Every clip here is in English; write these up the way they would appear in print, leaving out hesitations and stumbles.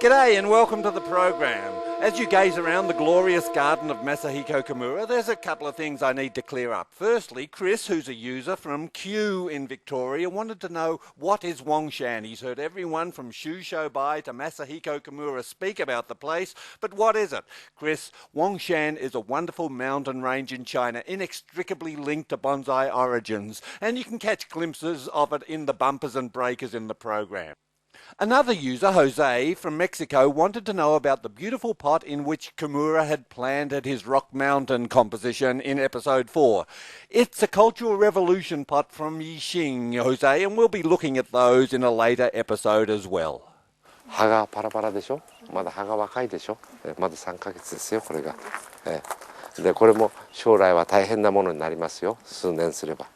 G'day and welcome to the program. As you gaze around the glorious garden of Masahiko Kamura, there's a couple of things I need to clear up. Firstly, Chris, who's a user from Kew in Victoria, wanted to know what is Wongshan. He's heard everyone from Shu Shoubai to Masahiko Kamura speak about the place, but what is it? Chris, Wongshan is a wonderful mountain range in China, inextricably linked to bonsai origins, and you can catch glimpses of it in the bumpers and breakers in the program. Another user, Jose, from Mexico, wanted to know about the beautiful pot in which Kamura had planted his Rock Mountain composition in episode 4. It's a Cultural Revolution pot from Yixing, Jose, and we'll be looking at those in a later episode as well. 葉がパラパラでしょ。まだ葉が若いでしょ。まだ3ヶ月ですよ、これが。で、これも将来は大変なものになりますよ、数年すれば。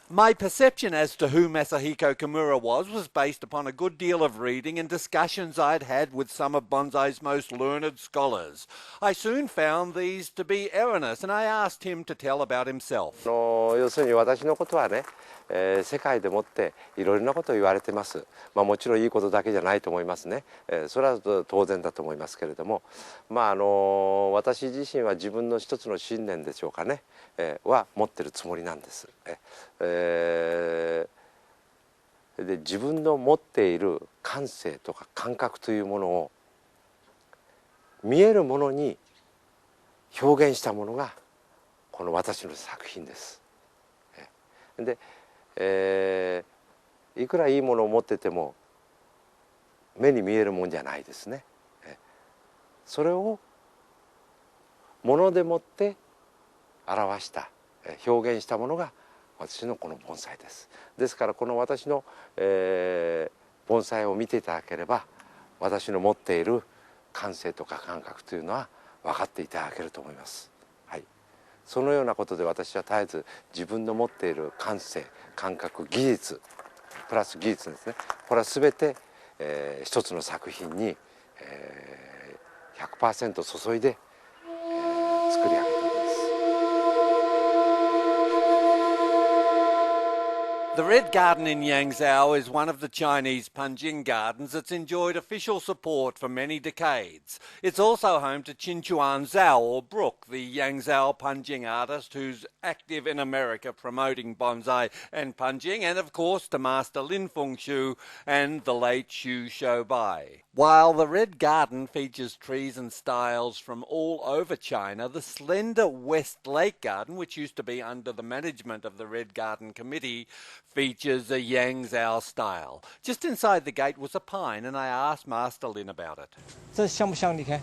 My perception as to who Masahiko Kamura was based upon a good deal of reading and discussions I'd had with some of bonsai's most learned scholars. I soon found these to be erroneous, and I asked him to tell about himself. 要するに私のことはね、世界でもっていろいろなことを言われてます。もちろんいいことだけじゃないと思いますね。それは当然だと思いますけれども、私自身は自分の一つの信念でしょうかね、は持ってるつもりなんです。で自分の持っている感性とか感覚というものを見えるものに表現したものがこの私の作品です。で、いくらいいものを持ってても目に見えるもんじゃないですね。それをものでもって表した表現したものが私のこの盆栽です。ですからこの私の、盆栽を見ていただければ私の持っている感性とか感覚というのは分かっていただけると思います。はい、そのようなことで私は絶えず自分の持っている感性感覚技術プラス技術ですね、これは全て、一つの作品に、100% 注いで、作り上げています。The Red Garden in Yangzhou is one of the Chinese panjing gardens that's enjoyed official support for many decades. It's also home to Qinchuan Zhao, or Brooke, the Yangzhou panjing artist who's active in America promoting bonsai and panjing, and of course to Master Lin Fengshu and the late Shu Shoubai. While the Red Garden features trees and styles from all over China, the Slender West Lake Garden, which used to be under the management of the Red Garden Committee, features a Yangzhou style. Just inside the gate was a pine, and I asked Master Lin about it. 这像不像你看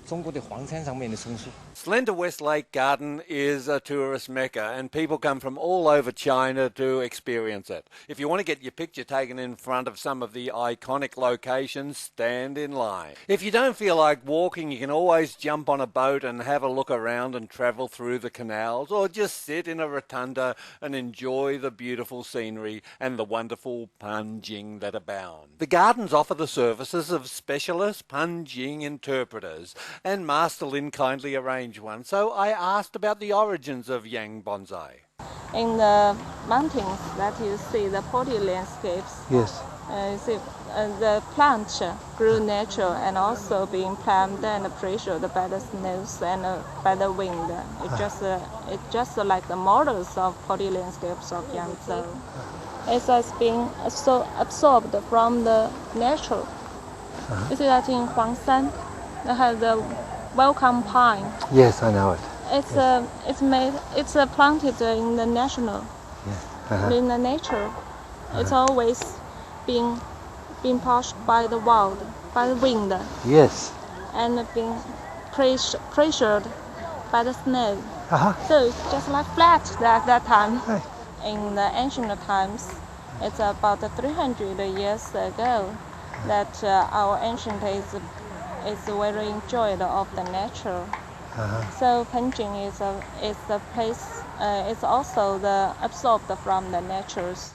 中国的黄山上面的松树？ Slender West Lake Garden is a tourist mecca, and people come from all over China to experience it. If you want to get your picture taken in front of some of the iconic locations, stand in line. If you don't feel like walking, you can always jump on a boat and have a look around and travel through the canals, or just sit in a rotunda and enjoy the beautiful scenery and the wonderful panjing that abound. The gardens offer the services of specialist panjing interpreters, and Master Lin kindly arranged one, so I asked about the origins of Yang bonsai. In the mountains that you see, the potty landscapes, Yes. you see, the plants grew natural and also being planted and pressured by the snows and by the wind. It just like the models of potty landscapes of Yangzhou. It has been so absorbed from the natural. You see that in Huangshan, they have the welcome pine. Yes, I know it. It's planted in the national, in the nature. It's always being pushed by the wind, by the wind. Yes. And being pressured by the snow. So it's just like flat at that time. Right. In the ancient times, it's about 300 years ago that our ancient is very enjoyed of the nature. So panjing is the place. It's also the absorbed from the natures.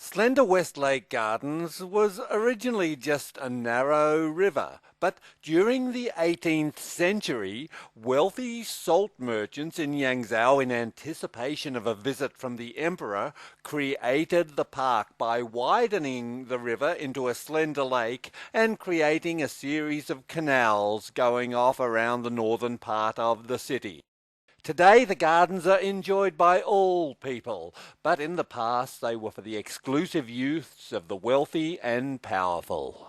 Slender West Lake Gardens was originally just a narrow river, but during the 18th century, wealthy salt merchants in Yangzhou, in anticipation of a visit from the emperor, created the park by widening the river into a slender lake and creating a series of canals going off around the northern part of the city. Today the gardens are enjoyed by all people, but in the past they were for the exclusive use of the wealthy and powerful.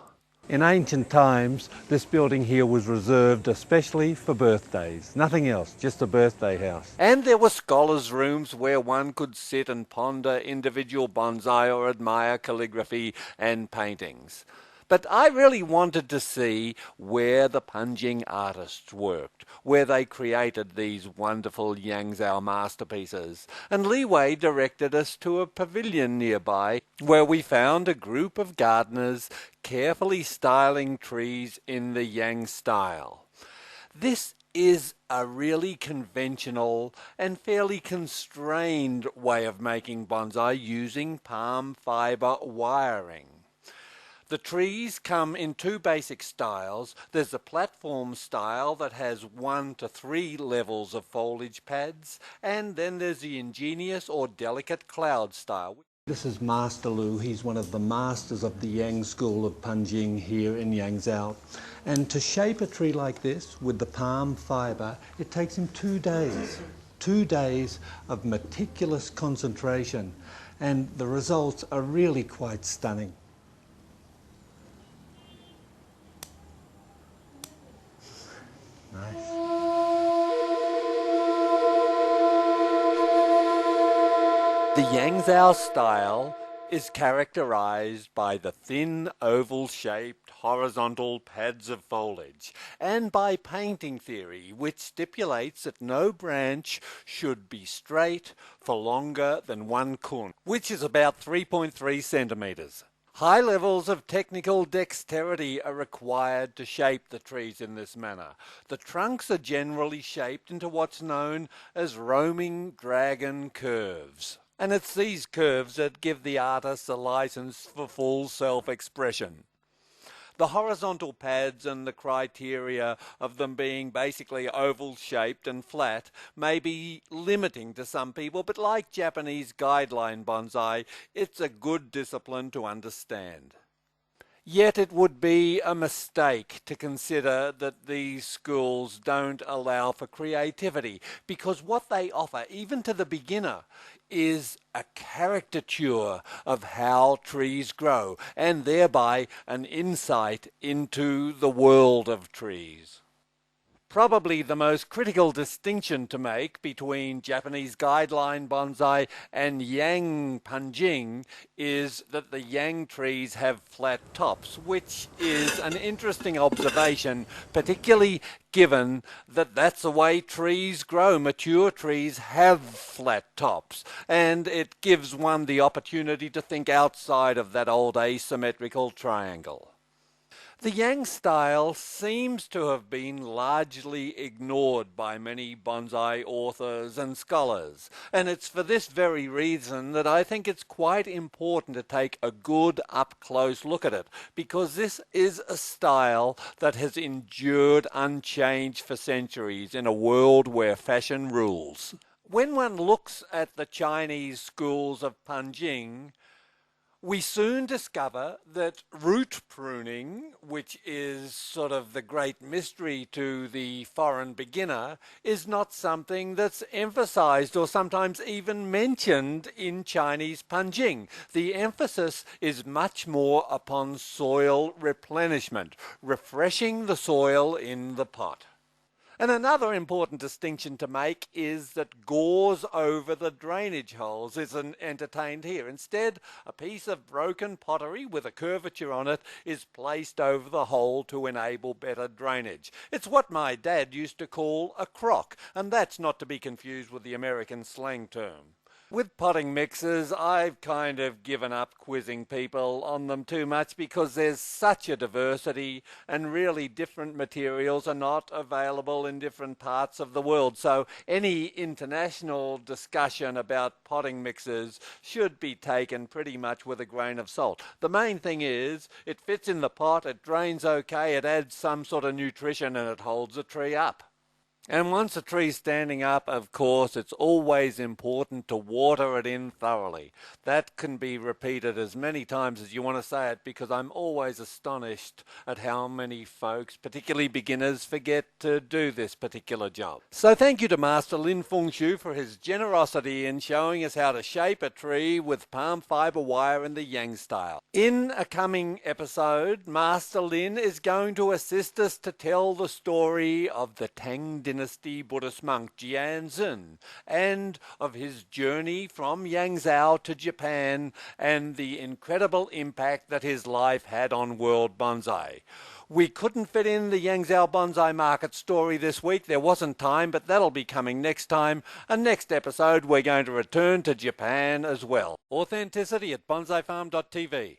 In ancient times, this building here was reserved especially for birthdays. Nothing else, just a birthday house. And there were scholars' rooms where one could sit and ponder individual bonsai or admire calligraphy and paintings. But I really wanted to see where the panjing artists worked, where they created these wonderful Yangzhou masterpieces. And Li Wei directed us to a pavilion nearby where we found a group of gardeners carefully styling trees in the Yang style. This is a really conventional and fairly constrained way of making bonsai using palm fiber wiring. The trees come in two basic styles. There's the platform style that has 1 to 3 levels of foliage pads, and then there's the ingenious or delicate cloud style. This is Master Lu. He's one of the masters of the Yang school of panjing here in Yangzhou. And to shape a tree like this with the palm fiber, it takes him 2 days. 2 days of meticulous concentration, and the results are really quite stunning. Nice. The Yangzhou style is characterized by the thin oval-shaped horizontal pads of foliage and by painting theory, which stipulates that no branch should be straight for longer than 1 kun, which is about 3.3 centimeters. High levels of technical dexterity are required to shape the trees in this manner. The trunks are generally shaped into what's known as roaming dragon curves. And it's these curves that give the artist a license for full self-expression. The horizontal pads and the criteria of them being basically oval-shaped and flat may be limiting to some people, but like Japanese guideline bonsai, it's a good discipline to understand. Yet it would be a mistake to consider that these schools don't allow for creativity, because what they offer, even to the beginner, is a caricature of how trees grow, and thereby an insight into the world of trees. Probably the most critical distinction to make between Japanese guideline bonsai and Yang panjing is that the Yang trees have flat tops, which is an interesting observation, particularly given that that's the way trees grow. Mature trees have flat tops, and it gives one the opportunity to think outside of that old asymmetrical triangle. The Yang style seems to have been largely ignored by many bonsai authors and scholars, and it's for this very reason that I think it's quite important to take a good up-close look at it, because this is a style that has endured unchanged for centuries in a world where fashion rules. When one looks at the Chinese schools of panjing, we soon discover that root pruning, which is sort of the great mystery to the foreign beginner, is not something that's emphasized or sometimes even mentioned in Chinese panjing. The emphasis is much more upon soil replenishment, refreshing the soil in the pot. And another important distinction to make is that gauze over the drainage holes isn't entertained here. Instead, a piece of broken pottery with a curvature on it is placed over the hole to enable better drainage. It's what my dad used to call a crock, and that's not to be confused with the American slang term. With potting mixes, I've kind of given up quizzing people on them too much because there's such a diversity and really different materials are not available in different parts of the world. So any international discussion about potting mixes should be taken pretty much with a grain of salt. The main thing is it fits in the pot, it drains okay, it adds some sort of nutrition and it holds the tree up. And once a tree's standing up, of course, it's always important to water it in thoroughly. That can be repeated as many times as you want to say it because I'm always astonished at how many folks, particularly beginners, forget to do this particular job. So thank you to Master Lin Feng Shu for his generosity in showing us how to shape a tree with palm fiber wire in the Yang style. In a coming episode, Master Lin is going to assist us to tell the story of the Tang Dynasty Buddhist monk Jianzhen and of his journey from Yangzhou to Japan and the incredible impact that his life had on world bonsai. We couldn't fit in the Yangzhou bonsai market story this week. There wasn't time, but that'll be coming next time. And next episode, we're going to return to Japan as well. Authenticity at bonsaifarm.tv.